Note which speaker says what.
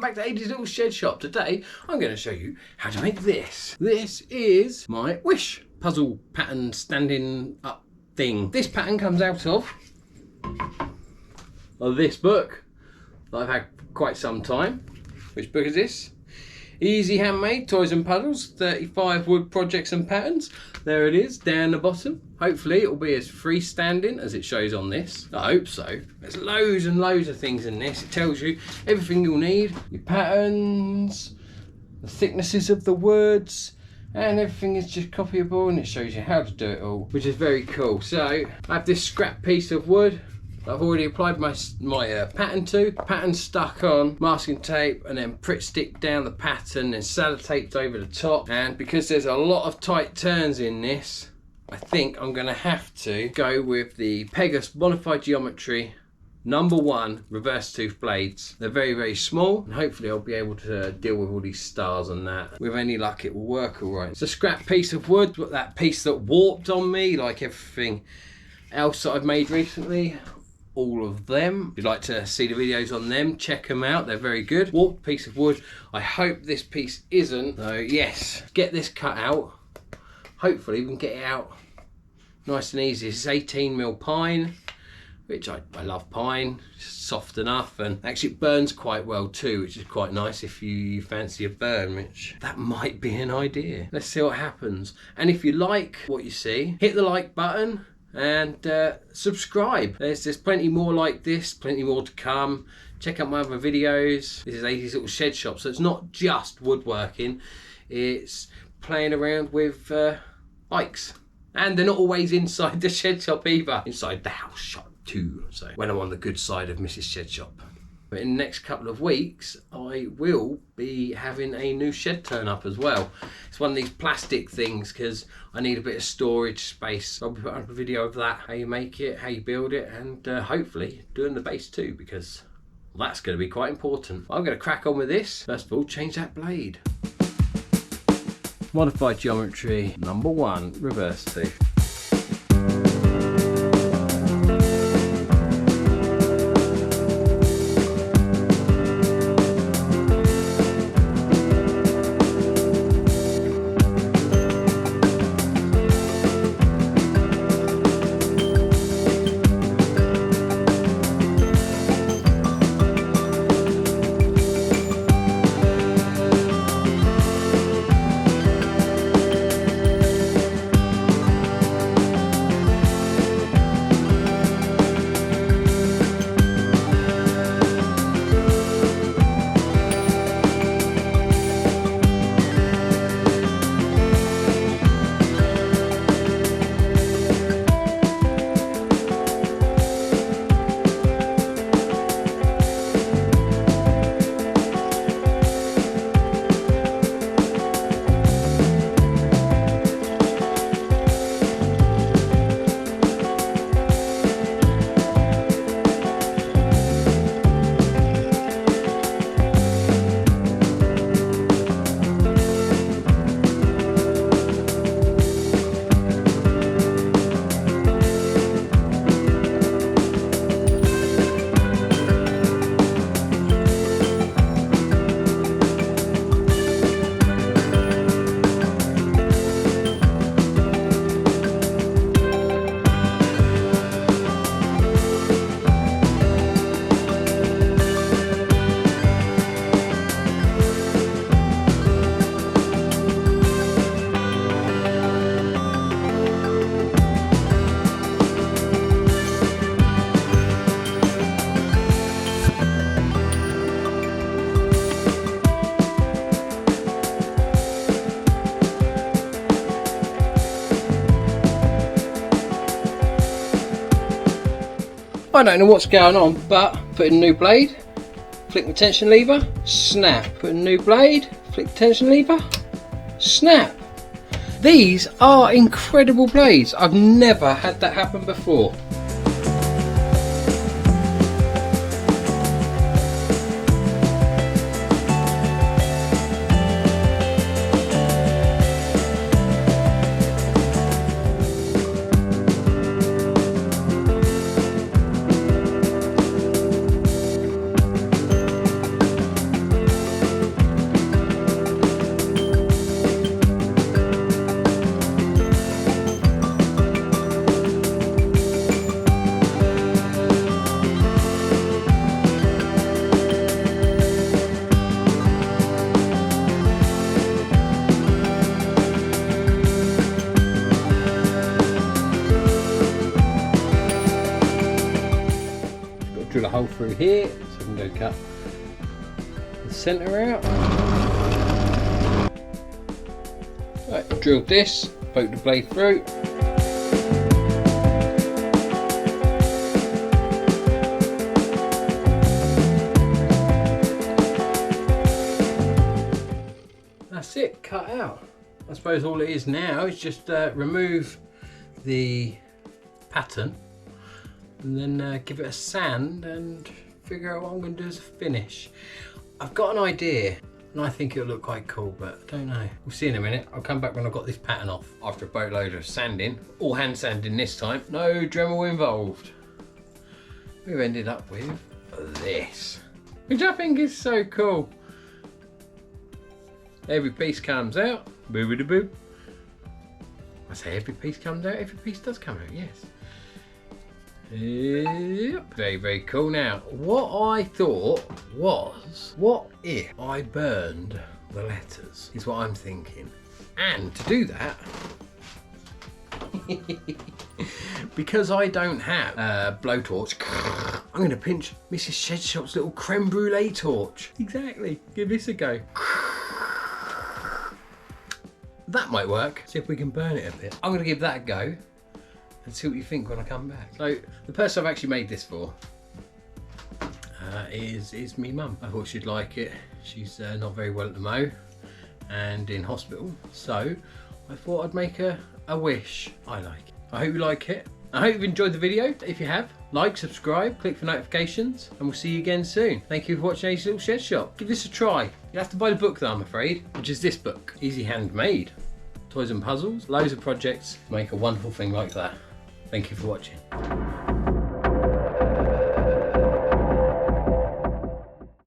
Speaker 1: back to Adie's Little Shed Shop. Today I'm going to show you how to make this. This is my Wish puzzle pattern standing up thing. This pattern comes out of this book that I've had for quite some time. Which book is this? Easy Handmade Toys and Puzzles, 35 wood projects and patterns. There it is, down the bottom. Hopefully it'll be as freestanding as it shows on this. I hope so. There's loads and loads of things in this. It tells you everything you'll need. Your patterns, the thicknesses of the words, and everything is just copyable, and it shows you how to do it all, which is very cool. So I have this scrap piece of wood I've already applied my pattern to. Pattern stuck on masking tape and then Pritt stick down the pattern and sellotaped over the top. And because there's a lot of tight turns in this, I think I'm going to have to go with the Pegasus Modified Geometry #1 reverse tooth blades. They're very, very small, and hopefully I'll be able to deal with all these stars and that. With any luck it will work all right. It's a scrap piece of wood, but that piece that warped on me like everything else that I've made recently. All of them. If you'd like to see the videos on them, check them out. They're very good. Warped piece of wood. I hope this piece isn't. So yes, get this cut out. Hopefully we can get it out nice and easy. This is 18mm pine, which I love pine. It's soft enough, and actually it burns quite well too, which is quite nice if you fancy a burn, which that might be an idea. Let's see what happens. And if you like what you see, hit the like button and subscribe. There's plenty more like this, plenty more to come. Check out my other videos. This is Adie's Little Shed Shop, so it's not just woodworking, it's playing around with bikes. And they're not always inside the shed shop either, inside the house shop too, so when I'm on the good side of Mrs. Shed Shop. But in the next couple of weeks, I will be having a new shed turn up as well. It's one of these plastic things because I need a bit of storage space. So I'll be putting up a video of that, how you make it, how you build it, and hopefully doing the base too, because that's going to be quite important. I'm going to crack on with this. First of all, change that blade. Modified Geometry #1 reverse tooth. I don't know what's going on, but put in a new blade, flick the tension lever, snap. Put in a new blade, flick the tension lever, snap. These are incredible blades. I've never had that happen before. hole through here, so I can go cut the centre out. Right, drilled this, poke the blade through. That's it, cut out. I suppose all it is now is just remove the pattern and then give it a sand and figure out what I'm going to do as a finish. I've got an idea and I think it'll look quite cool, but I don't know. We'll see in a minute. I'll come back when I've got this pattern off after a boatload of sanding. All hand sanding this time, no Dremel involved. We've ended up with this, which I think is so cool. Every piece comes out, boobity boo. I say every piece comes out, every piece does come out, yes. Yep, very, very cool. Now, what I thought was, what if I burned the letters, is what I'm thinking. And to do that, because I don't have a blowtorch, I'm going to pinch Mrs. Shedshop's little creme brulee torch. Exactly, give this a go. That might work. See if we can burn it a bit. I'm going to give that a go and see what you think when I come back. So the person I've actually made this for is me mum. I thought she'd like it. She's not very well at the mo and in hospital, so I thought I'd make her a wish. I like it. I hope you like it. I hope you've enjoyed the video. If you have, like, subscribe, click for notifications, and we'll see you again soon. Thank you for watching Age's Little Shed Shop. Give this a try. You'll have to buy the book though, I'm afraid, which is this book. Easy handmade. Toys and puzzles, loads of projects to make a wonderful thing like that. Thank you for watching.